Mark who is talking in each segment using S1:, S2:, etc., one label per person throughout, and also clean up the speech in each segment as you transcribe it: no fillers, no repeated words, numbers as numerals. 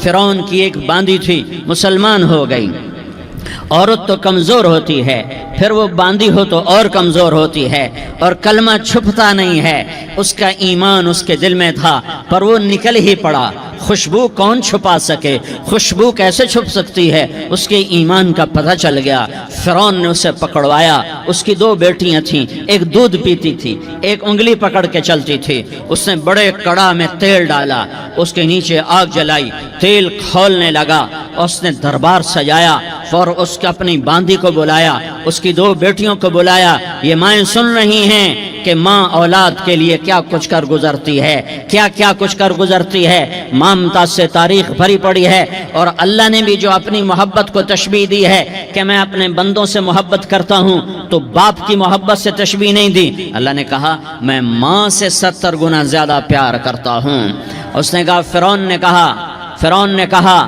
S1: فرعون کی ایک باندی تھی، مسلمان ہو گئی۔ عورت تو کمزور ہوتی ہے، پھر وہ باندھی ہو تو اور کمزور ہوتی ہے، اور کلمہ چھپتا نہیں ہے۔ اس کا ایمان اس کے دل میں تھا، پر وہ نکل ہی پڑا۔ خوشبو کون چھپا سکے؟ خوشبو کیسے چھپ سکتی ہے؟ اس کے ایمان کا پتہ چل گیا۔ فرعون نے اسے پکڑوایا۔ اس کی 2 بیٹیاں تھیں، ایک دودھ پیتی تھی، ایک انگلی پکڑ کے چلتی تھی۔ اس نے بڑے کڑا میں تیل ڈالا، اس کے نیچے آگ جلائی، تیل کھولنے لگا۔ اس نے دربار سجایا اور اس کے اپنی باندی کو بلایا، اس کی 2 بیٹیوں کو بلایا۔ یہ مائیں سن رہی ہیں کہ ماں اولاد کے لیے کیا کچھ کر گزرتی ہے، کیا کچھ کر گزرتی ہے۔ مامتا سے تاریخ بھری پڑی ہے، اور اللہ نے بھی جو اپنی محبت کو تشبیہ دی ہے کہ میں اپنے بندوں سے محبت کرتا ہوں، تو باپ کی محبت سے تشبیہ نہیں دی۔ اللہ نے کہا میں ماں سے 70 گنا زیادہ پیار کرتا ہوں۔ اس نے کہا فرعون نے کہا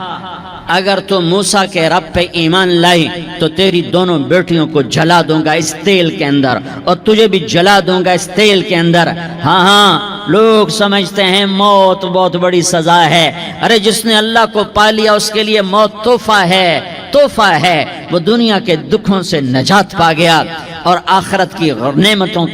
S1: اگر تو موسیٰ کے رب پہ ایمان لائی تو تیری دونوں بیٹیوں کو جلا دوں گا اس تیل کے اندر، اور تجھے بھی جلا دوں گا اس تیل کے اندر۔ ہاں لوگ سمجھتے ہیں موت بہت بڑی سزا ہے۔ ارے جس نے اللہ کو پا لیا اس کے لیے موت تحفہ ہے۔ وہ دنیا کے دکھوں سے نجات پا گیا اور آخرت کی نعمتوں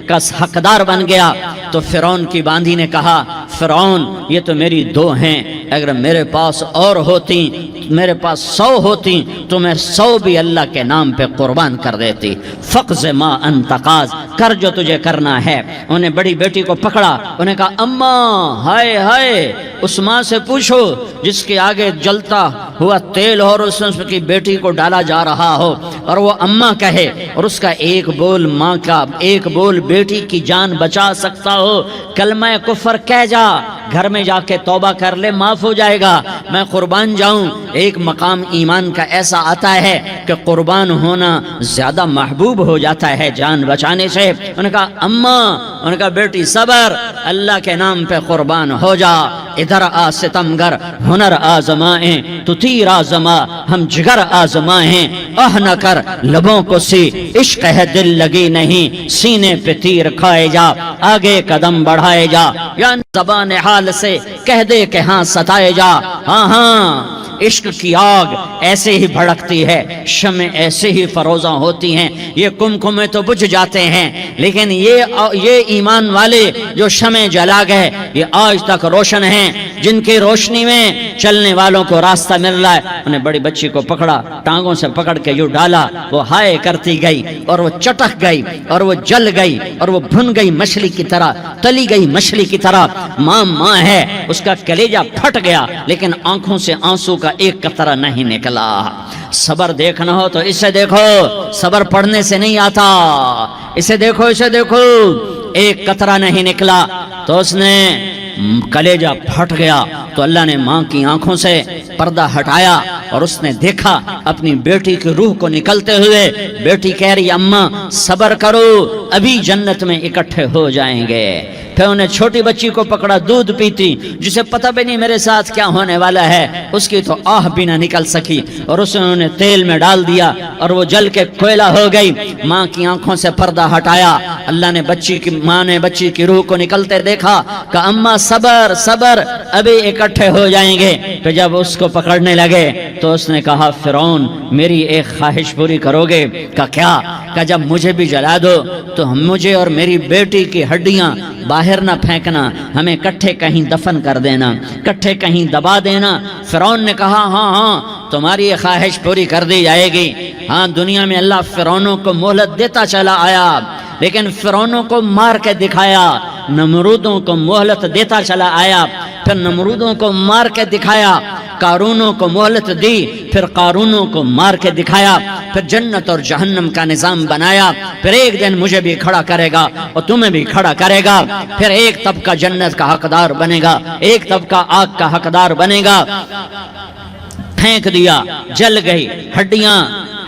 S1: کا حقدار بن گیا۔ تو فرعون کی باندھی نے کہا فرعون یہ تو میری 2 ہیں، اگر میرے پاس اور ہوتی، میرے پاس 100 ہوتی تو میں 100 بھی اللہ کے نام پہ قربان کر دیتی۔ فقض ما انت قاض، کر جو تجھے کرنا ہے۔ انہیں بڑی بیٹی کو پکڑا، انہیں کہا اماں ہائے اس ماں سے پوچھو جس کے آگے جلتا ہوا تیل اور اس کی بیٹی کو ڈالا جا رہا ہو، اور وہ اماں کہے، اور اس کا ایک بول ماں کا، ایک بول بیٹی کی جان بچا سکتا ہو۔ کلمہ کفر کہہ جا، گھر میں جا کے توبہ کر لے، معاف ہو جائے گا، میں قربان جاؤں۔ ایک مقام ایمان کا ایسا آتا ہے کہ قربان ہونا زیادہ محبوب ہو جاتا ہے جان بچانے سے۔ انہوں نے کہا اماں، انہوں نے کہا بیٹی صبر، اللہ کے نام پہ قربان ہو جا۔ ادھر آ ستمگر، ہنر آزمائیں تو تیر آزما، ہم جگر آزمائیں آہ نہ کر لبوں کو سی، عشق ہے دل لگی نہیں، سینے پہ تیر کھائے جا، آگے قدم بڑھائے جا، یا زبان حال سے کہہ دے کہ ہاں ستائے جا۔ ہاں عشق کی آگ ایسے ہی بھڑکتی ہے، شمع ایسے ہی فروزاں ہوتی ہیں، یہ کمکمے تو بجھ جاتے ہیں، لیکن یہ ایمان والے جو شمع جلا گئے یہ آج تک روشن ہیں، جن کی روشنی میں چلنے والوں کو راستہ مل رہا ہے۔ انہیں بڑی بچی کو پکڑا، ٹانگوں سے پکڑ کے یوں ڈالا، وہ ہائے کرتی گئی اور وہ چٹک گئی اور وہ جل گئی اور وہ بھن گئی مچھلی کی طرح، تلی گئی مچھلی کی طرح۔ ماں ہے، اس کا کلیجہ پھٹ گیا، لیکن آنکھوں سے آنسو کا ایک قطرہ نہیں نکلا۔ صبر دیکھنا ہو تو اسے دیکھو، صبر پڑھنے سے نہیں آتا، اسے دیکھو ایک قطرہ نہیں نکلا۔ تو اس نے کلیجہ پھٹ گیا، تو اللہ نے ماں کی آنکھوں سے پردہ ہٹایا اور اس نے دیکھا اپنی بیٹی کی روح کو نکلتے ہوئے۔ بیٹی کہہ رہی اماں صبر کرو، ابھی جنت میں اکٹھے ہو جائیں گے۔ پھر انہیں چھوٹی بچی کو پکڑا، دودھ پیتی، جسے پتہ بھی نہیں میرے ساتھ کیا ہونے والا ہے، اس کی تو آہ بھی نہ نکل سکی، اور اسے انہوں نے تیل میں ڈال دیا اور وہ جل کے کوئلہ ہو گئی۔ ماں کی آنکھوں سے پردہ ہٹایا، اللہ نے ماں نے بچی کی روح کو نکلتے دیکھا کہ اماں صبر ابھی اکٹھے ہو جائیں گے۔ پھر جب اس کو پکڑنے لگے تو اس نے کہا فرعون میری ایک خواہش پوری کرو گے؟ کہ کیا؟ کہ جب مجھے بھی جلا دو تو مجھے اور میری بیٹی کی ہڈیاں باہر نہ پھینکنا، ہمیں کٹھے کہیں دفن کر دینا، کٹھے کہیں دبا دینا۔ فرعون نے کہا ہاں تمہاری یہ خواہش پوری کر دی جائے گی۔ ہاں دنیا میں اللہ فرعونوں کو مہلت دیتا چلا آیا، لیکن فرعونوں کو مار کے دکھایا، نمرودوں کو مہلت دیتا چلا آیا، پھر نمرودوں کو مار کے دکھایا، قارونوں کو مہلت دی، پھر قارونوں کو مار کے دکھایا، پھر جنت اور جہنم کا نظام بنایا، پھر ایک دن مجھے بھی کھڑا کرے گا اور تمہیں بھی کھڑا کرے گا، پھر ایک طبقہ جنت کا حقدار بنے گا، ایک طبقہ آگ کا حقدار بنے گا۔ پھینک دیا، جل گئی،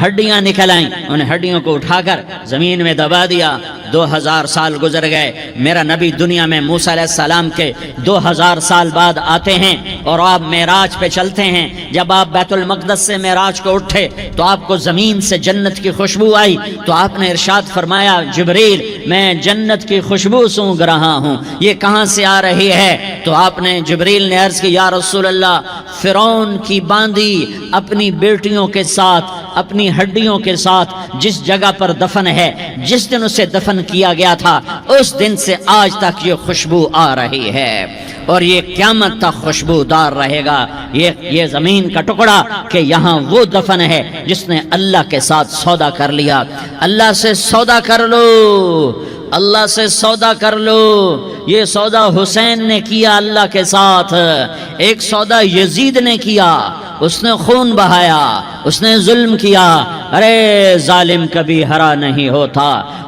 S1: ہڈیاں نکل آئیں، انہیں ہڈیوں کو اٹھا کر زمین میں دبا دیا۔ 2000 سال گزر گئے، میرا نبی دنیا میں موسیٰ علیہ السلام کے 2000 سال بعد آتے ہیں اور آپ معراج پہ چلتے ہیں۔ جب آپ بیت المقدس سے معراج کو اٹھے تو آپ کو زمین سے جنت کی خوشبو آئی، تو آپ نے ارشاد فرمایا جبریل میں جنت کی خوشبو سونگھ رہا ہوں، یہ کہاں سے آ رہی ہے؟ تو آپ نے جبریل نے عرض کی یا رسول اللہ، فرعون کی باندی اپنی بیٹیوں کے ساتھ، اپنی ہڈیوں کے ساتھ جس جگہ پر دفن ہے، جس دن اسے دفن کیا گیا تھا، اس دن سے آج تک یہ خوشبو آ رہی ہے اور یہ قیامت تک خوشبودار رہے گا۔ یہ زمین کا ٹکڑا کہ یہاں وہ دفن ہے جس نے اللہ کے ساتھ سودا کر لیا۔ اللہ سے سودا کر لو، اللہ سے سودا کر لو۔ یہ سودا حسین نے کیا اللہ کے ساتھ، ایک سودا یزید نے کیا، اس نے خون بہایا، اس نے ظلم کیا۔ ارے ظالم کبھی ہرا نہیں ہوتا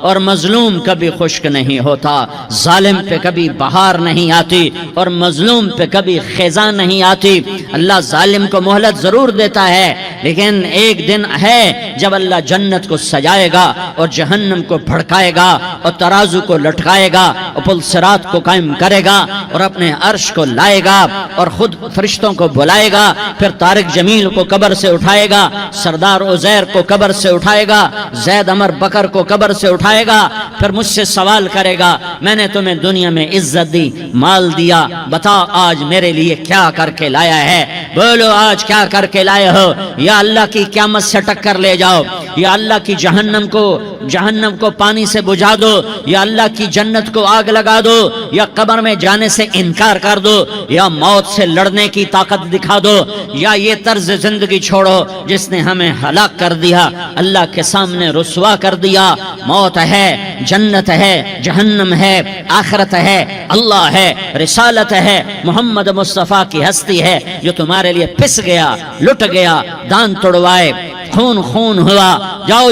S1: اور مظلوم کبھی خشک نہیں ہوتا، ظالم پہ کبھی بہار نہیں آتی اور مظلوم پہ کبھی خزاں نہیں آتی۔ اللہ ظالم کو مہلت ضرور دیتا ہے، لیکن ایک دن ہے جب اللہ جنت کو سجائے گا اور جہنم کو بھڑکائے گا اور ترازو کو لٹکائے گا اور پل صراط کو قائم کرے گا اور اپنے عرش کو لائے گا اور خود فرشتوں کو بلائے گا، پھر طارق جمیل کو قبر سے اٹھائے گا، سردار عزیر کو قبر سے اٹھائے گا، زید عمر بکر کو قبر سے اٹھائے گا، پھر مجھ سے سوال کرے گا میں نے تمہیں دنیا میں عزت دی، مال دیا، بتا آج میرے لیے کیا کر کے لایا ہے؟ بولو آج کیا کر کے لائے ہو؟ یا اللہ کی قیامت سے ٹکر لے جاؤ، یا اللہ کی جہنم کو پانی سے بجھا دو، یا اللہ کی جنت کو آگ لگا دو، یا قبر میں جانے سے انکار کر دو، یا موت سے لڑنے کی طاقت دکھا دو، یا یہ طرز زندگی چھوڑو جس نے ہمیں ہلاک کر دیا، اللہ کے سامنے رسوا کر دیا۔ موت ہے، جنت ہے، جہنم ہے، آخرت ہے، اللہ ہے، رسالت ہے، محمد مصطفیٰ کی ہستی ہے جو تمہارے لیے پس گیا، لٹ گیا، دان توڑوائے، خون ہوا۔ جاؤ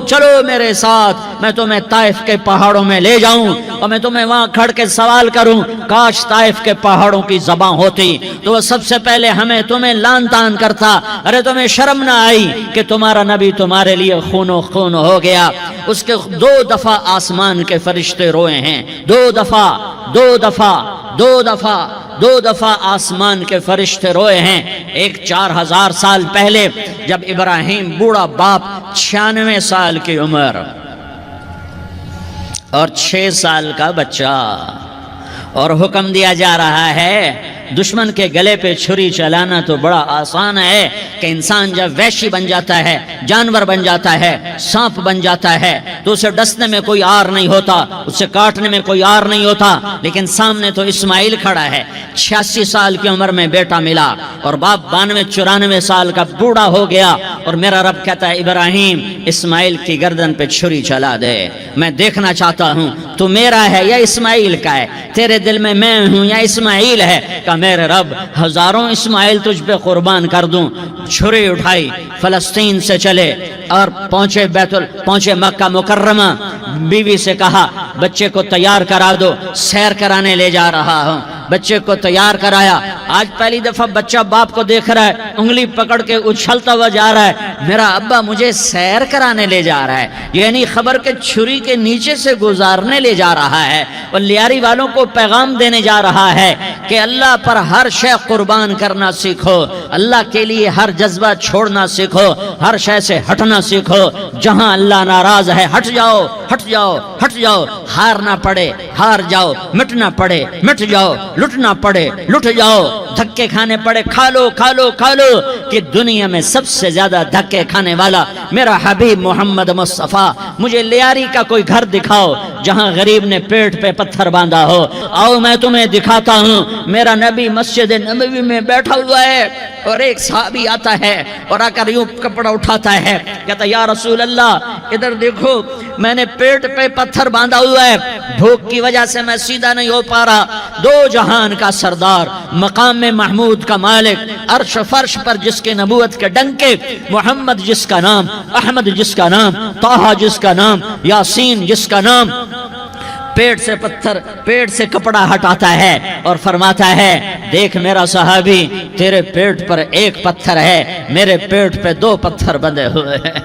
S1: چلو میرے ساتھ، میں تمہیں طائف کے پہاڑوں میں لے جاؤں اور میں تمہیں وہاں کھڑ کے سوال کروں، کاش طائف کے پہاڑوں کی زبان ہوتی تو وہ سب سے پہلے تمہیں لان تان کرتا۔ ارے تمہیں شرم نہ آئی کہ تمہارا نبی تمہارے لیے خون ہو گیا؟ اس کے 2 دفعہ آسمان کے فرشتے روئے ہیں، 2 دفعہ آسمان کے فرشتے روئے ہیں۔ ایک 4000 سال پہلے جب ابراہیم بوڑھا باپ، 96 سال کی عمر اور 6 سال کا بچہ، اور حکم دیا جا رہا ہے دشمن کے گلے پہ چھری چلانا تو بڑا آسان ہے کہ انسان جب وحشی بن جاتا ہے، جانور بن جاتا ہے، سانپ بن جاتا ہے تو اسے ڈسنے میں کوئی آر نہیں ہوتا، اسے کاٹنے میں کوئی آر نہیں ہوتا، لیکن سامنے تو اسماعیل کھڑا ہے، 86 سال کی عمر میں بیٹا ملا اور باپ 92-94 سال کا بوڑھا ہو گیا، اور میرا رب کہتا ہے ابراہیم اسماعیل کی گردن پہ چھری چلا دے، میں دیکھنا چاہتا ہوں تو میرا ہے یا اسماعیل کا ہے، تیرے دل میں میں ہوں یا اسماعیل ہے؟ کہ میرے رب ہزاروں اسماعیل تجھ پہ قربان کر دوں۔ چھری اٹھائی، فلسطین سے چلے اور پہنچے مکہ مکرمہ، بیوی سے کہا بچے کو تیار کرا دو، سیر کرانے لے جا رہا ہوں۔ بچے کو تیار کرایا، آج پہلی دفعہ بچہ باپ کو دیکھ رہا ہے، انگلی پکڑ کے اچھلتا ہوا جا رہا ہے، میرا ابا مجھے سیر کرانے لے جا رہا ہے، یعنی خبر کے چھری کے نیچے سے گزارنے لے جا رہا ہے، اور لیاری والوں کو پیغام دینے جا رہا ہے کہ اللہ پر ہر شے قربان کرنا سیکھو، اللہ کے لیے ہر جذبہ چھوڑنا سیکھو، ہر شے سے ہٹنا سیکھو، جہاں اللہ ناراض ہے ہٹ جاؤ، ہار نہ پڑے ہار جاؤ، مٹنا پڑے مٹ جاؤ، لٹنا پڑے لٹ جاؤ، دھکے کھانے پڑے کھا لو کہ دنیا میں سب سے زیادہ دھکے کھانے والا میرا حبیب محمد مصطفیٰ۔ مجھے لیاری کا کوئی گھر دکھاؤ جہاں غریب نے پیٹ پہ پتھر باندھا ہو، آؤ میں تمہیں دکھاتا ہوں۔ میرا نبی مسجد نبوی میں بیٹھا ہوا ہے اور ایک صحابی آتا ہے اور آ کر یوں کپڑا اٹھاتا ہے، کہتا یا رسول اللہ ادھر دیکھو، میں نے پیٹ پہ پتھر باندھا ہوا ہے، بھوک کی وجہ سے میں سیدھا نہیں ہو پا رہا۔ 2 جہان کا سردار، مقام محمود کا مالک، عرش فرش پر جس کے نبوت کے ڈنکے، محمد جس کا نام، احمد جس کا نام، طٰہٰ جس کا نام، یاسین جس کا نام، پیٹ سے کپڑا ہٹاتا ہے اور فرماتا ہے دیکھ میرا صحابی، تیرے پیٹ پر 1 پتھر ہے، میرے پیٹ پہ 2 پتھر بندھے ہوئے ہیں،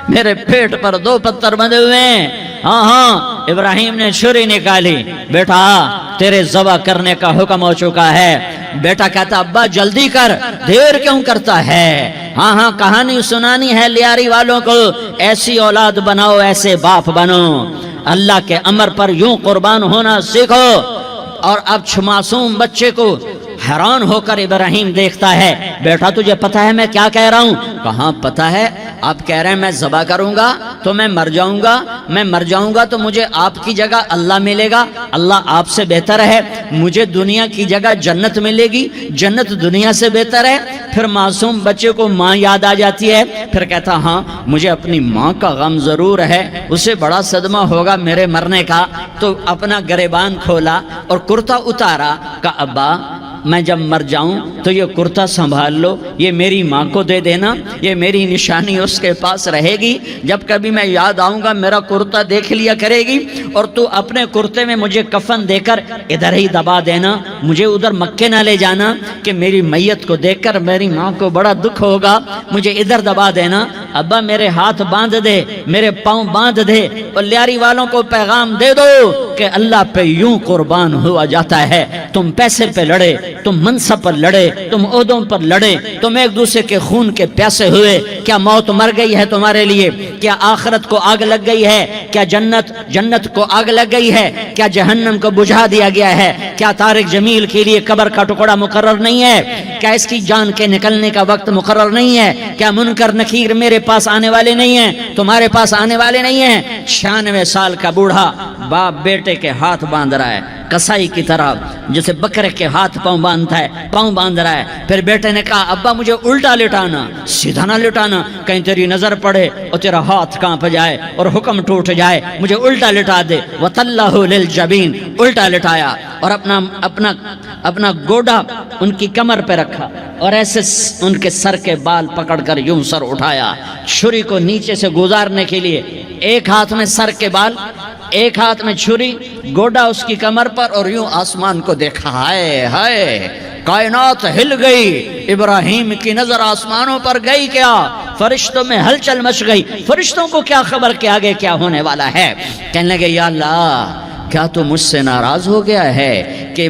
S1: میرے پیٹ پر 2 پتھر بندھے ہوئے ہیں۔ ہاں ابراہیم نے چھری نکالی، بیٹا تیرے ذبح کرنے کا حکم ہو چکا ہے۔ بیٹا کہتا ابا جلدی کر، دیر کیوں کرتا ہے؟ ہاں کہانی سنانی ہے لیاری والوں کو، ایسی اولاد بناؤ، ایسے باپ بنو۔ اللہ کے امر پر یوں قربان ہونا سیکھو۔ اور اب معصوم بچے کو حیران ہو کر ابراہیم دیکھتا ہے، بیٹا تجھے پتا ہے میں کیا کہہ رہا ہوں؟ کہاں پتا ہے، آپ کہہ رہے ہیں میں ذبح کروں گا تو میں مر جاؤں گا، میں مر جاؤں گا تو مجھے آپ کی جگہ اللہ ملے گا، اللہ آپ سے بہتر ہے، مجھے دنیا کی جگہ جنت ملے گی، جنت دنیا سے بہتر ہے۔ پھر معصوم بچے کو ماں یاد آ جاتی ہے، پھر کہتا ہاں مجھے اپنی ماں کا غم ضرور ہے، اسے بڑا صدمہ ہوگا میرے مرنے کا۔ تو اپنا گریبان کھولا اور کرتا اتارا، کہا ابا میں جب مر جاؤں تو یہ کرتا سنبھال لو، یہ میری ماں کو دے دینا، یہ میری نشانی اس کے پاس رہے گی، جب کبھی میں یاد آؤں گا میرا کرتا دیکھ لیا کرے گی، اور تو اپنے کرتے میں مجھے کفن دے کر ادھر ہی دبا دینا، مجھے ادھر مکے نہ لے جانا کہ میری میت کو دیکھ کر میری ماں کو بڑا دکھ ہوگا، مجھے ادھر دبا دینا۔ ابا میرے ہاتھ باندھ دے، میرے پاؤں باندھ دے، اور لیاری والوں کو پیغام دے دو کہ اللہ پہ یوں قربان ہوا جاتا ہے۔ تم پیسے پہ لڑے، تم منصب پر لڑے، تم عہدوں پر لڑے، تم ایک دوسرے کے خون کے پیاسے ہوئے، کیا موت مر گئی ہے تمہارے لیے؟ کیا آخرت کو آگ لگ گئی ہے؟ کیا جنت کو آگ لگ گئی ہے؟ کیا جہنم کو بجھا دیا گیا ہے؟ کیا طارق جمیل کے لیے قبر کا ٹکڑا مقرر نہیں ہے؟ کیا اس کی جان کے نکلنے کا وقت مقرر نہیں ہے؟ کیا منکر نکیر میرے پاس آنے والے نہیں ہیں، تمہارے پاس آنے والے نہیں ہیں؟ 96 سال کا بوڑھا باپ بیٹے کے ہاتھ باندھ رہا ہے کسائی کی طرح، جیسے بکرے کے ہاتھ پاؤں باندھتا ہے، پاؤں باندھ رہا ہے۔ پھر بیٹے نے کہا ابا مجھے الٹا لٹانا، سیدھا نہ لٹانا، کہیں تیری نظر پڑے اور تیرا ہاتھ کانپ جائے اور حکم ٹوٹ جائے، مجھے الٹا لٹا دے۔ وَتَلَّهُ لِلْجَبِينِ، الٹا لٹایا اور اپنا گوڈا ان کی کمر پہ رکھا اور ایسے ان کے سر کے بال پکڑ کر یوں سر اٹھایا، چھری کو نیچے سے گزارنے کے لیے، ایک ہاتھ میں سر کے بال، ایک ہاتھ میں چھری، گوڈا اس کی کمر پر، اور یوں آسمان کو دیکھا۔ ہائے ہائے، کائنات ہل گئی، ابراہیم کی نظر آسمانوں پر گئی، کیا فرشتوں میں ہلچل مچ گئی۔ فرشتوں کو کیا خبر کہ آگے کیا ہونے والا ہے؟ کہنے لگے یا اللہ کیا تو مجھ سے ناراض ہو گیا ہے کہ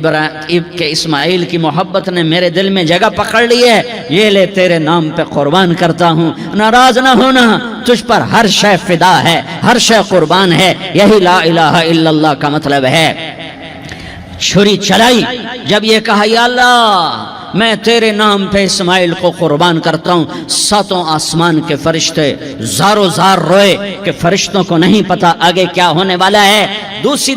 S1: اسماعیل کی محبت نے میرے دل میں جگہ پکڑ لی ہے؟ یہ لے تیرے نام پہ قربان کرتا ہوں، ناراض نہ ہونا، تجھ پر ہر شے فدا ہے، ہر شے قربان ہے، یہی لا الہ الا اللہ کا مطلب ہے۔ چھری چلائی، جب یہ کہا یا اللہ میں تیرے نام پہ اسماعیل کو قربان کرتا ہوں، ساتوں آسمان کے فرشتے زارو زار روئے کہ فرشتوں کو نہیں پتا آگے کیا ہونے والا ہے۔ دوسری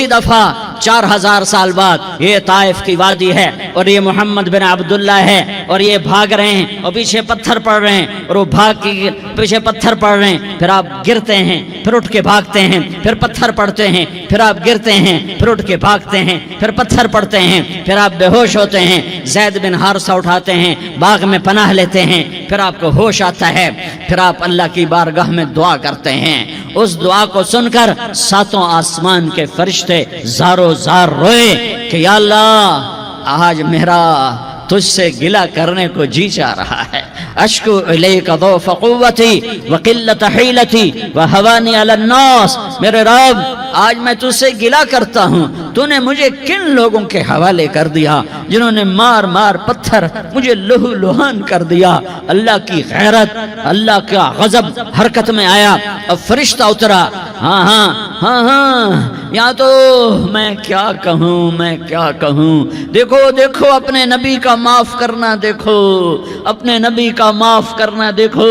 S1: دفعہ 4000 سال بعد یہ طائف کی وادی ہے اور یہ محمد بن عبداللہ ہے اور یہ بھاگ رہے ہیں اور پیچھے پتھر پڑ رہے ہیں اور وہ بھاگ کے پیچھے پتھر پڑ رہے ہیں، پھر آپ گرتے ہیں، پھر اٹھ کے بھاگتے ہیں، پھر پتھر پڑتے ہیں، پھر آپ گرتے ہیں، پھر اٹھ کے بھاگتے ہیں، پھر پتھر پڑتے ہیں، پھر آپ بے ہوش ہوتے ہیں، زید بن حارثہ اٹھاتے ہیں، باغ میں پناہ لیتے ہیں، پھر آپ کو ہوش آتا ہے، پھر آپ اللہ کی بارگاہ میں دعا کرتے ہیں۔ اس دعا کو سن کر ساتوں آسمان کے فرشتے زارو زار روئے کہ یا اللہ آج میرا تجھ سے گلہ کرنے کو جی چاہ رہا ہے۔ اشکو الیک ضعف قوتی وقلت حیلتی وہوانی علی الناس، میرے رب آج میں تجھ سے گلہ کرتا ہوں، تو نے مجھے کن لوگوں کے حوالے کر دیا جنہوں نے مار مار پتھر مجھے لہو لہان کر دیا۔ اللہ کی غیرت، اللہ کا غضب حرکت میں آیا، اب فرشتہ اترا۔ ہاں یا تو میں کیا کہوں، دیکھو اپنے نبی کا معاف کرنا، دیکھو اپنے نبی کا معاف کرنا، دیکھو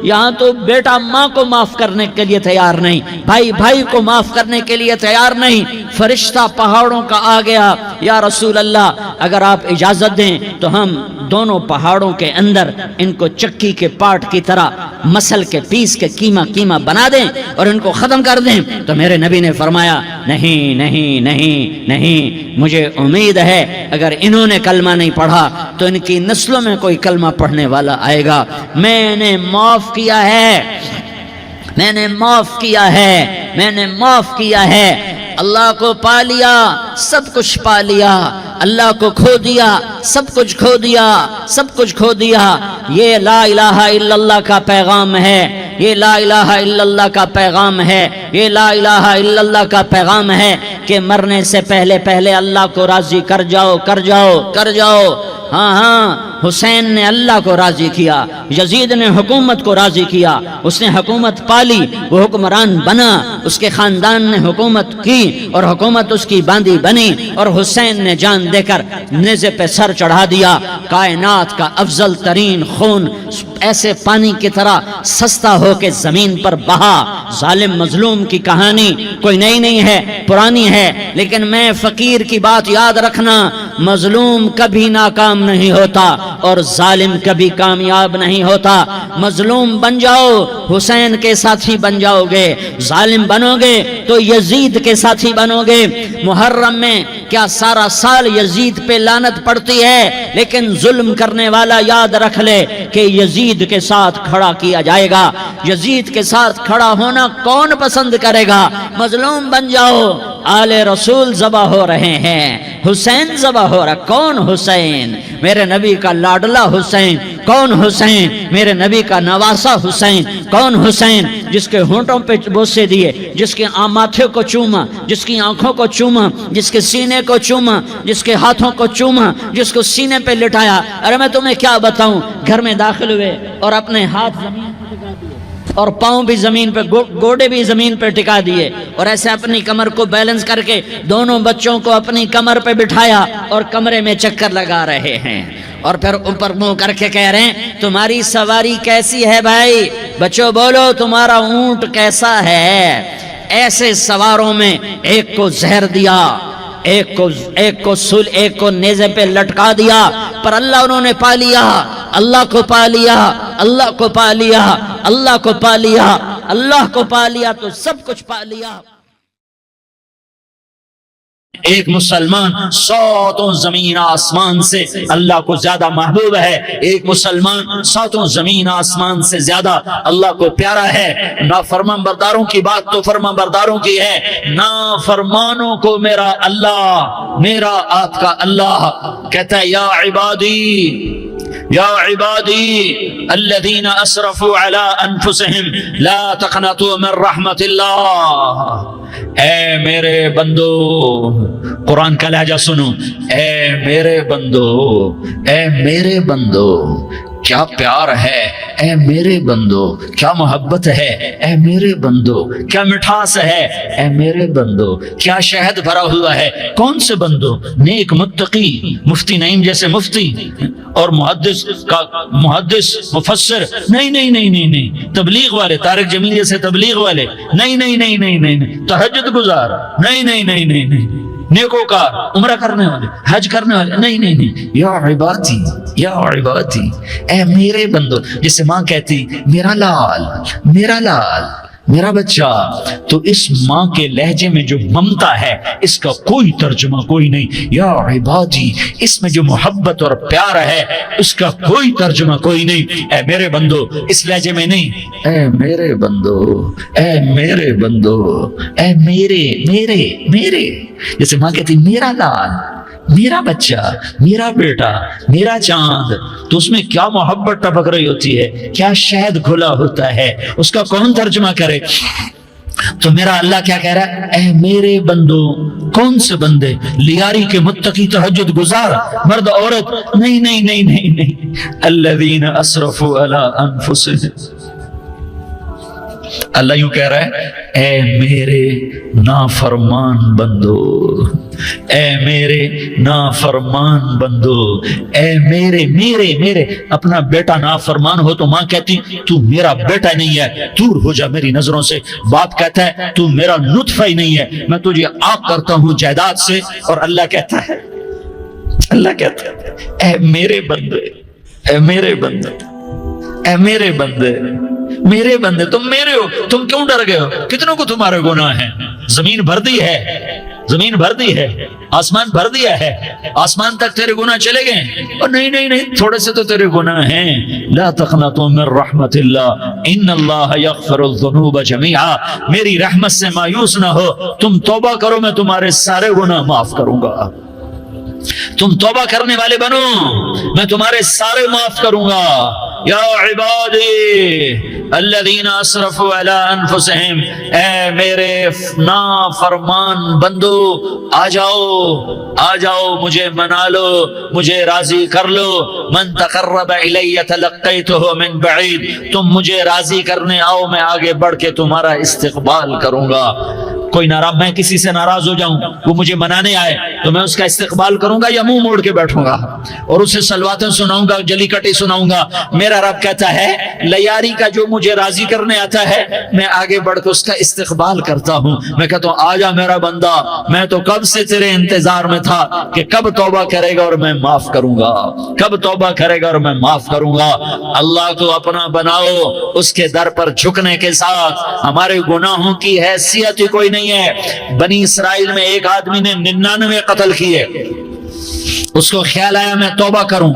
S1: یہاں تو بیٹا ماں کو معاف کرنے کے لیے تیار نہیں، بھائی کو معاف کرنے کے لیے تیار نہیں۔ فرشتہ پہاڑوں کا آ گیا، یا رسول اللہ اگر آپ اجازت دیں تو ہم دونوں پہاڑوں کے اندر ان کو چکی کے پاٹ کی طرح مسل کے پیس کے کیما بنا دیں اور ان کو ختم کر دیں۔ تو میرے نبی نے فرمایا نہیں، مجھے امید ہے اگر انہوں نے کلمہ نہیں پڑھا تو ان کی نسلوں میں کوئی کلمہ پڑھنے والا آئے گا۔ میں نے معاف کیا ہے، اللہ کو پا لیا، سب کچھ پا لیا، اللہ کو کھو دیا، سب کچھ کھو دیا۔ یہ لا الہ الا اللہ کا پیغام ہے، یہ لا الہ الا اللہ کا پیغام ہے، یہ لا الہ الا اللہ کا پیغام ہے کہ مرنے سے پہلے اللہ کو راضی کر جاؤ۔ ہاں حسین نے اللہ کو راضی کیا، یزید نے حکومت کو راضی کیا، اس نے حکومت پالی، وہ حکمران بنا، اس کے خاندان نے حکومت کی اور حکومت اس کی باندھی بنی، اور حسین نے جان دے کر نیزے پہ سر چڑھا دیا۔ کائنات کا افضل ترین خون ایسے پانی کی طرح سستا ہو کے زمین پر بہا۔ ظالم مظلوم کی کہانی کوئی نئی نہیں ہے، پرانی ہے، لیکن میں فقیر کی بات یاد رکھنا، مظلوم کبھی ناکام نہیں ہوتا اور ظالم کبھی کامیاب نہیں ہوتا۔ مظلوم بن جاؤ حسین کے ساتھی بن جاؤ گے، ظالم بنو گے تو یزید کے ساتھی بنو گے۔ محرم میں کیا سارا سال یزید پہ لعنت پڑتی ہے، لیکن ظلم کرنے والا یاد رکھ لے کہ یزید کے ساتھ کھڑا کیا جائے گا۔ یزید کے ساتھ کھڑا ہونا کون پسند کرے گا؟ مظلوم بن جاؤ۔ آل رسول ذبح ہو رہے ہیں، حسین ذبح ہو رہا۔ کون حسین؟ میرے نبی کا لاڈلا حسین۔ کون حسین؟ میرے نبی کا نواسا حسین۔ کون حسین؟ جس کے ہونٹوں پہ بوسے دیے، جس کے ماتھے کو چوما، جس کی آنکھوں کو چوما، جس کے سینے کو چوما، جس کے ہاتھوں کو چوما، جس کو سینے پہ لٹایا۔ ارے میں تمہیں کیا بتاؤں، گھر میں داخل ہوئے اور اپنے ہاتھ زمین پہ ٹکا دیے اور پاؤں بھی زمین پہ، گوڑے بھی زمین پہ ٹکا دیے، اور ایسے اپنی کمر کو بیلنس کر کے دونوں بچوں کو اپنی کمر پہ بٹھایا اور کمرے میں چکر لگا رہے ہیں، اور پھر اوپر منہ کر کے کہہ رہے ہیں تمہاری سواری کیسی ہے بھائی؟ بچوں بولو تمہارا اونٹ کیسا ہے؟ ایسے سواروں میں ایک کو زہر دیا، ایک کو نیزے پہ لٹکا دیا، پر اللہ انہوں نے پا لیا، اللہ کو پا لیا، اللہ کو پا لیا، اللہ کو پا لیا، اللہ کو پا لیا تو سب کچھ پا لیا۔ ایک مسلمان ساتوں زمین آسمان سے اللہ کو زیادہ محبوب ہے، ایک مسلمان ساتوں زمین آسمان سے زیادہ اللہ کو پیارا ہے۔ نافرمان برداروں کی بات تو فرمان برداروں کی ہے، نافرمانوں کو میرا اللہ، میرا آپ کا اللہ کہتا ہے یا عبادی یا عبادی الذین اسرفوا علی انفسهم لا تقنطوا من رحمت اللہ۔ اے میرے بندو، قرآن کا لہجہ سنو، اے میرے بندو، اے میرے بندو، کیا پیار ہے، اے میرے بندو، کیا محبت ہے، اے میرے بندو، کیا مٹھاس ہے، اے میرے بندو، کیا شہد بھرا ہوا ہے۔ کون سے بندو؟ نیک متقی، مفتی نعیم جیسے مفتی اور محدث مفسر، نہیں نہیں نہیں نہیں نہیں، تبلیغ والے، طارق جمیل جیسے تبلیغ والے، نہیں نہیں نہیں نہیں نہیں، تہجد گزار، نہیں نہیں نہیں نہیں نہیں، نیکوکار، عمرہ کرنے والے، حج کرنے والے، نہیں نہیں نہیں، یا عبادی یا عبادی، اے میرے بندو۔ جیسے ماں کہتی میرا لال، میرا لال، میرا بچہ، تو اس ماں کے لہجے میں جو ممتا ہے اس کا کوئی ترجمہ کوئی نہیں۔ یا عبادی، اس میں جو محبت اور پیار ہے اس کا کوئی ترجمہ کوئی نہیں۔ اے میرے بندو، اس لہجے میں نہیں، اے میرے بندو، اے میرے بندو، اے میرے میرے میرے۔ جیسے ماں کہتی میرا لال، میرا بچہ، میرا بیٹا، میرا چاند، تو اس میں کیا محبت ٹپک رہی ہوتی ہے، کیا شہد گھلا ہوتا ہے، اس کا کون ترجمہ کرے؟ تو میرا اللہ کیا کہہ رہا ہے؟ اے میرے بندو۔ کون سے بندے؟ لیاری کے متقی، تہجد گزار، مرد عورت، نہیں نہیں نہیں نہیں نہیں، الذین اسرفوا علی انفسهم۔ اللہ یوں کہہ رہا ہے اے میرے نافرمان بندو، اے میرے نافرمان بندو، اے میرے میرے میرے۔ اپنا بیٹا نافرمان ہو تو ماں کہتی تو میرا بیٹا نہیں ہے، دور ہو جا میری نظروں سے۔ باپ کہتا ہے تو میرا نطفہ ہی نہیں ہے، میں تجھے عاق کرتا ہوں جائیداد سے۔ اور اللہ کہتا ہے، اللہ کہتا ہے اے میرے بندے، اے میرے بندے، اے میرے بندے، میرے بندے، تم میرے ہو، تم کیوں ڈر گئے ہو؟ کتنوں کو تمہارے گناہ ہیں؟ زمین بھر دی ہے، زمین بھر دی ہے، آسمان بھر دیا ہے، آسمان تک تیرے گناہ چلے گئے۔ اور نہیں نہیں نہیں، تھوڑے سے تو تیرے گناہ ہیں۔ لا تقنطوا من رحمت اللہ ان اللہ یغفر الذنوب جميعا۔ میری رحمت سے مایوس نہ ہو، تم توبہ کرو، میں تمہارے سارے گناہ معاف کروں گا۔
S2: تم توبہ کرنے والے بنو، میں تمہارے سارے معاف کروں گا۔ یا عبادی الذین اسرفوا علی انفسہم، اے میرے نافرمان بندو، آ جاؤ مجھے منا لو، مجھے راضی کر لو۔ من تقرب الی تلقیتہ من بعید، تم مجھے راضی کرنے آؤ، میں آگے بڑھ کے تمہارا استقبال کروں گا۔ کوئی ناراض، میں کسی سے ناراض ہو جاؤں، وہ مجھے منانے آئے تو میں اس کا استقبال کروں گا یا منہ موڑ کے بیٹھوں گا اور اسے سلواتیں سناؤں گا، جلی کٹی سناؤں گا؟ میرا رب کہتا ہے لیاری کا جو مجھے راضی کرنے آتا ہے میں آگے بڑھ کے اس کا استقبال کرتا ہوں۔ میں کہتا ہوں آ جا میرا بندہ، میں تو کب سے تیرے انتظار میں تھا کہ کب توبہ کرے گا اور میں معاف کروں گا، کب توبہ کرے گا اور میں معاف کروں گا۔ اللہ کو اپنا بناؤ، اس کے در پر جھکنے کے ساتھ ہمارے گناہوں کی حیثیت ہی کوئی نہیں ہے۔ بنی اسرائیل میں ایک آدمی نے 99 قتل کیے، اس کو خیال آیا میں توبہ کروں،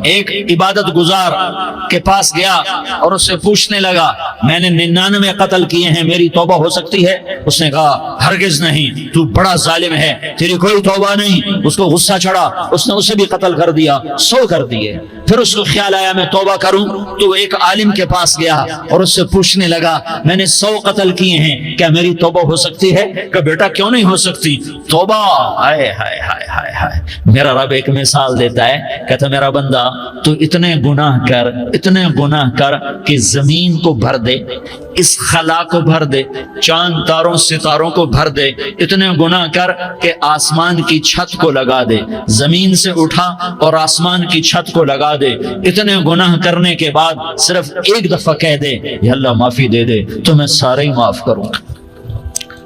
S2: ایک عبادت گزار کے پاس گیا اور اس سے پوچھنے لگا میں نے 99 قتل کیے ہیں، میری توبہ ہو سکتی ہے؟ اس نے کہا ہرگز نہیں، تو بڑا ظالم ہے، تیری کوئی توبہ نہیں۔ اس کو غصہ چڑھا، اس نے اسے بھی قتل کر دیا، 100 کر دیے۔ پھر اس کو خیال آیا میں توبہ کروں، تو ایک عالم کے پاس گیا اور اس سے پوچھنے لگا میں نے 100 قتل کیے ہیں، کیا میری توبہ ہو سکتی ہے؟ کہ بیٹا کیوں نہیں ہو سکتی توبہ؟ ہائے ہائے ہائے ہائے ہائے۔ میرا رب ایک مثال دیتا ہے، کہتا میرا بندہ تو اتنے گناہ کر کہ زمین کو بھر دے، اس خلا کو بھر دے، چاند تاروں ستاروں کو بھر دے، اتنے گناہ کر کہ آسمان کی چھت کو لگا دے، زمین سے اٹھا اور آسمان کی چھت کو لگا دے۔ اتنے گناہ کرنے کے بعد صرف ایک دفعہ کہہ دے یا اللہ معافی دے دے تو میں سارے ہی معاف کروں گا،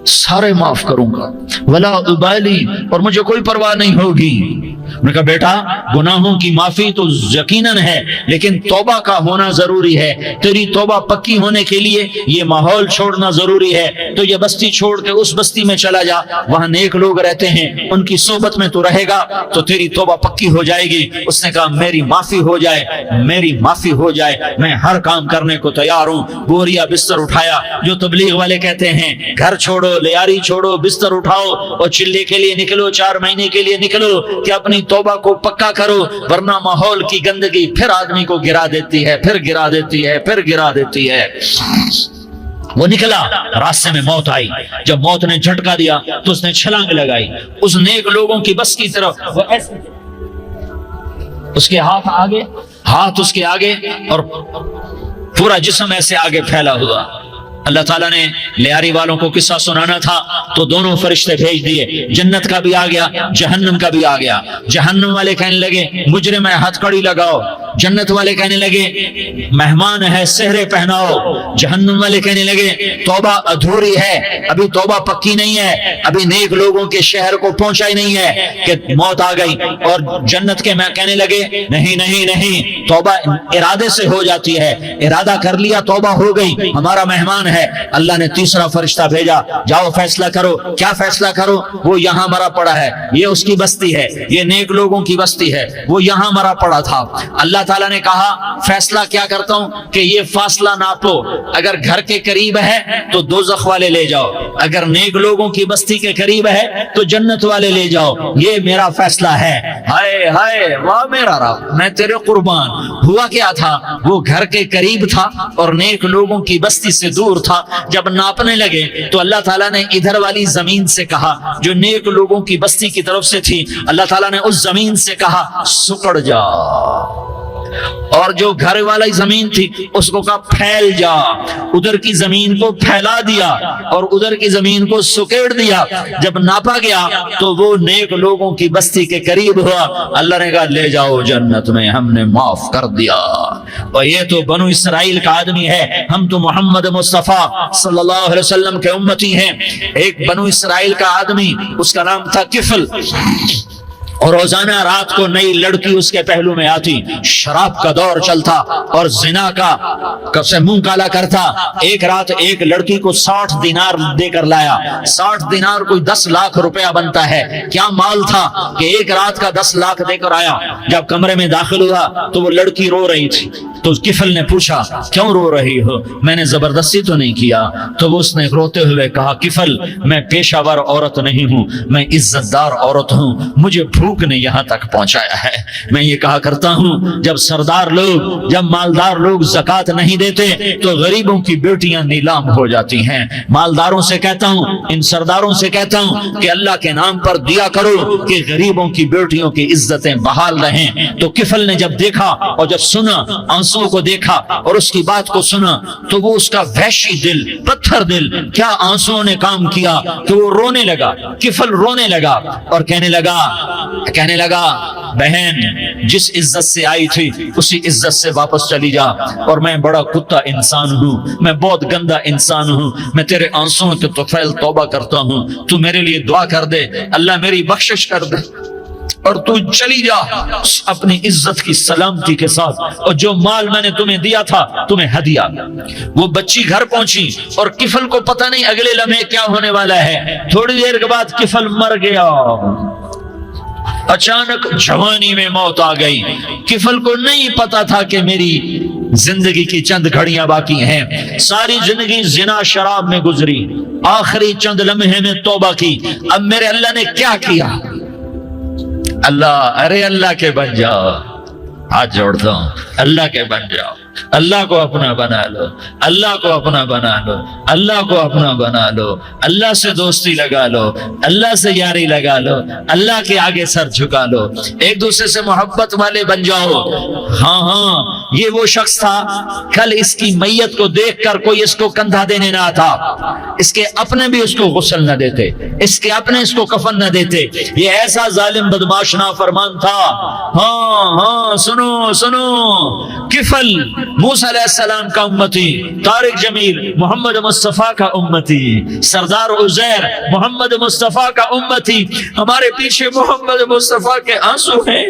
S2: سارے معاف کروں گا، ولا ابالی، اور مجھے کوئی پرواہ نہیں ہوگی۔ میں نے کہا بیٹا گناہوں کی معافی تو یقیناً ہے، لیکن توبہ کا ہونا ضروری ہے۔ تیری توبہ پکی ہونے کے لیے یہ ماحول چھوڑنا ضروری ہے۔ تو یہ بستی چھوڑ کے اس بستی میں چلا جا، وہاں نیک لوگ رہتے ہیں، ان کی صحبت میں تو رہے گا تو تیری توبہ پکی ہو جائے گی۔ اس نے کہا میری معافی ہو جائے، میری معافی ہو جائے، میں ہر کام کرنے کو تیار ہوں۔ بوریا بستر اٹھایا، جو تبلیغ والے کہتے ہیں گھر چھوڑو، لیاری چھوڑو، بستر اٹھاؤ اور چلے کے لیے نکلو، 4 مہینے کے لیے نکلو کہ اپنی توبہ کو پکا کرو، ورنہ ماحول کی گندگی پھر آدمی کو گرا دیتی ہے، پھر گرا دیتی ہے، پھر گرا دیتی ہے۔ وہ نکلا، راستے میں موت آئی، جب موت نے جھٹکا دیا تو اس نے چھلانگ لگائی اس نیک لوگوں کی بس کی طرف، وہ ایسے اس کے ہاتھ اس کے آگے اور پورا جسم ایسے آگے پھیلا ہوا۔ اللہ تعالیٰ نے لیاری والوں کو قصہ سنانا تھا تو دونوں فرشتے بھیج دیے، جنت کا بھی آ گیا، جہنم کا بھی آ گیا۔ جہنم والے کہنے لگے مجرم ہے ہتھ کڑی لگاؤ، جنت والے کہنے لگے مہمان ہے سہرے پہناؤ۔ جہنم والے کہنے لگے توبہ ادھوری ہے، ابھی توبہ پکی نہیں ہے، ابھی نیک لوگوں کے شہر کو پہنچا ہی نہیں ہے کہ موت آ گئی۔ اور جنت کے میں کہنے لگے نہیں نہیں نہیں، توبہ ارادے سے ہو جاتی ہے، ارادہ کر لیا توبہ ہو گئی، ہمارا مہمان ہے۔ اللہ نے تیسرا فرشتہ بھیجا، جاؤ فیصلہ کرو۔ کیا فیصلہ کرو؟ وہ یہاں مرا پڑا ہے، یہ اس کی بستی ہے، یہ نیک لوگوں کی بستی ہے، وہ یہاں مرا پڑا تھا۔ اللہ تعالیٰ نے کہا فیصلہ کیا کرتا ہوں کہ یہ فاصلہ ناپو، اگر گھر کے قریب ہے تو دوزخ والے لے جاؤ، اگر نیک لوگوں کی بستی کے قریب ہے تو جنت والے لے جاؤ، یہ میرا فیصلہ ہے۔ ہائے ہائے واہ میرا رب، میں تیرے قربان۔ ہوا کیا تھا؟ وہ گھر کے قریب تھا اور نیک لوگوں کی بستی سے دور تھا۔ جب ناپنے لگے تو اللہ تعالیٰ نے ادھر والی زمین سے کہا جو نیک لوگوں کی بستی کی طرف سے تھی، اللہ تعالیٰ نے اس زمین سے کہا سکڑ جا، اور جو گھر والی زمین تھی اس کو کہا پھیل جا۔ ادھر کی زمین کو پھیلا دیا اور ادھر کی زمین کو سکیڑ دیا۔ جب ناپا گیا تو وہ نیک لوگوں کی بستی کے قریب ہوا۔ اللہ نے کہا لے جاؤ جنت میں، ہم نے معاف کر دیا۔ اور یہ تو بنو اسرائیل کا آدمی ہے، ہم تو محمد مصطفیٰ صلی اللہ علیہ وسلم کے امتی ہیں۔ ایک بنو اسرائیل کا آدمی، اس کا نام تھا کفل، اور روزانہ رات کو نئی لڑکی اس کے پہلو میں آتی، شراب کا دور چلتا اور زنا کا سے منہ کالا کرتا۔ ایک رات ایک لڑکی کو 60 دینار دے کر لایا۔ 60 دینار کوئی 10 لاکھ روپیہ بنتا ہے۔ کیا مال تھا کہ ایک رات کا 10 لاکھ دے کر آیا۔ جب کمرے میں داخل ہوا تو وہ لڑکی رو رہی تھی، تو کفل نے پوچھا کیوں رو رہی ہو؟ میں نے زبردستی تو نہیں کیا۔ تو اس نے روتے ہوئے کہا کفل میں پیشہ ور عورت نہیں ہوں، میں عزت دار عورت ہوں، مجھے بھوک نے یہاں تک پہنچایا ہے۔ میں یہ کہا کرتا ہوں جب سردار لوگ، جب مالدار لوگ زکوٰۃ نہیں دیتے تو غریبوں کی بیٹیاں نیلام ہو جاتی ہیں۔ مالداروں سے کہتا ہوں، ان سرداروں سے کہتا ہوں کہ اللہ کے نام پر دیا کرو کہ غریبوں کی بیٹیوں کی عزتیں بحال رہیں۔ تو کفل نے جب دیکھا اور جب سنا، آنسو کو دیکھا اور اس کی بات کو سنا، تو وہ اس کا وحشی دل، پتھر دل، کیا آنسو نے کام کیا کہ وہ رونے لگا۔ کفل رونے لگا اور کہنے لگا بہن جس عزت سے آئی تھی اسی عزت سے واپس چلی جا، اور میں بڑا کتا انسان ہوں، میں بہت گندا انسان ہوں، میں تیرے آنسوں کے طفیل توبہ کرتا ہوں، تو میرے لیے دعا کر دے، اللہ میری بخشش کر دے، اور تو چلی جا اپنی عزت کی سلامتی کے ساتھ، اور جو مال میں نے تمہیں دیا تھا تمہیں ہدیہ۔ وہ بچی گھر پہنچی اور کفل کو پتہ نہیں اگلے لمحے کیا ہونے والا ہے۔ تھوڑی دیر کے بعد کفل مر گیا، اچانک جوانی میں موت آ گئی۔ کفل کو نہیں پتا تھا کہ میری زندگی کی چند گھڑیاں باقی ہیں۔ ساری زندگی زنا شراب میں گزری، آخری چند لمحے میں توبہ کی۔ اب میرے اللہ نے کیا کیا؟ اللہ کے بن جاؤ، ہاتھ جوڑتا ہوں، اللہ کے بن جاؤ، اللہ کو اپنا بنا لو، اللہ کو اپنا بنا لو، اللہ کو اپنا بنا لو، اللہ سے دوستی لگا لو، اللہ سے یاری لگا لو، اللہ کے آگے سر جھکا لو، ایک دوسرے سے محبت والے بن جاؤ۔ ہاں یہ وہ شخص تھا، کل اس کی میت کو دیکھ کر کوئی اس کو کندھا دینے نہ آتا، اس کے اپنے بھی اس کو غسل نہ دیتے، اس کے اپنے اس کو کفن نہ دیتے۔ یہ ایسا ظالم بدماش نافرمان تھا۔ ہاں سنو، کفل موسیٰ علیہ السلام کا امتی، طارق جمیل محمد مصطفیٰ کا امتی، سردار عزیر محمد مصطفیٰ کا امتی۔ ہمارے پیچھے محمد مصطفیٰ کے آنسو ہیں،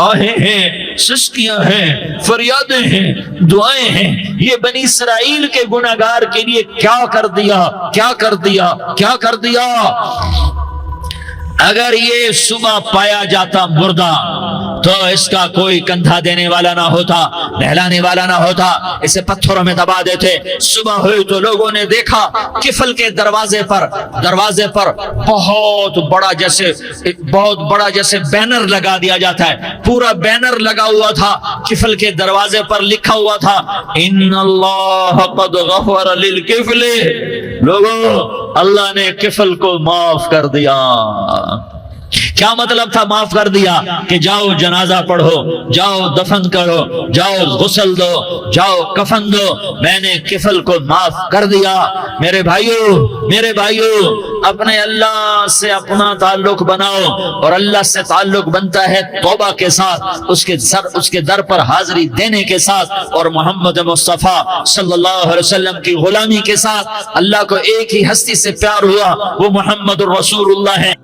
S2: آہیں ہیں، سسکیاں ہیں، فریادیں ہیں، دعائیں ہیں۔ یہ بنی اسرائیل کے گناہگار کے لیے کیا کر دیا۔ اگر یہ صبح پایا جاتا مردہ تو اس کا کوئی کندھا دینے والا نہ ہوتا، نہلانے والا نہ ہوتا، اسے پتھروں میں دبا دیتے۔ صبح ہوئی تو لوگوں نے دیکھا کفل کے دروازے پر بہت بڑا جیسے بینر لگا دیا جاتا ہے، پورا بینر لگا ہوا تھا، کفل کے دروازے پر لکھا ہوا تھا ان اللہ قد غفر للکفل۔ لوگوں، اللہ نے کفل کو معاف کر دیا۔ کیا مطلب تھا معاف کر دیا؟ کہ جاؤ جنازہ پڑھو، جاؤ دفن کرو، جاؤ غسل دو، جاؤ کفن دو، میں نے کفل کو معاف کر دیا۔ میرے بھائیو، اپنے اللہ سے اپنا تعلق بناؤ، اور اللہ سے تعلق بنتا ہے توبہ کے ساتھ، اس کے در پر حاضری دینے کے ساتھ، اور محمد مصطفیٰ صلی اللہ علیہ وسلم کی غلامی کے ساتھ۔ اللہ کو ایک ہی ہستی سے پیار ہوا، وہ محمد الرسول اللہ ہے۔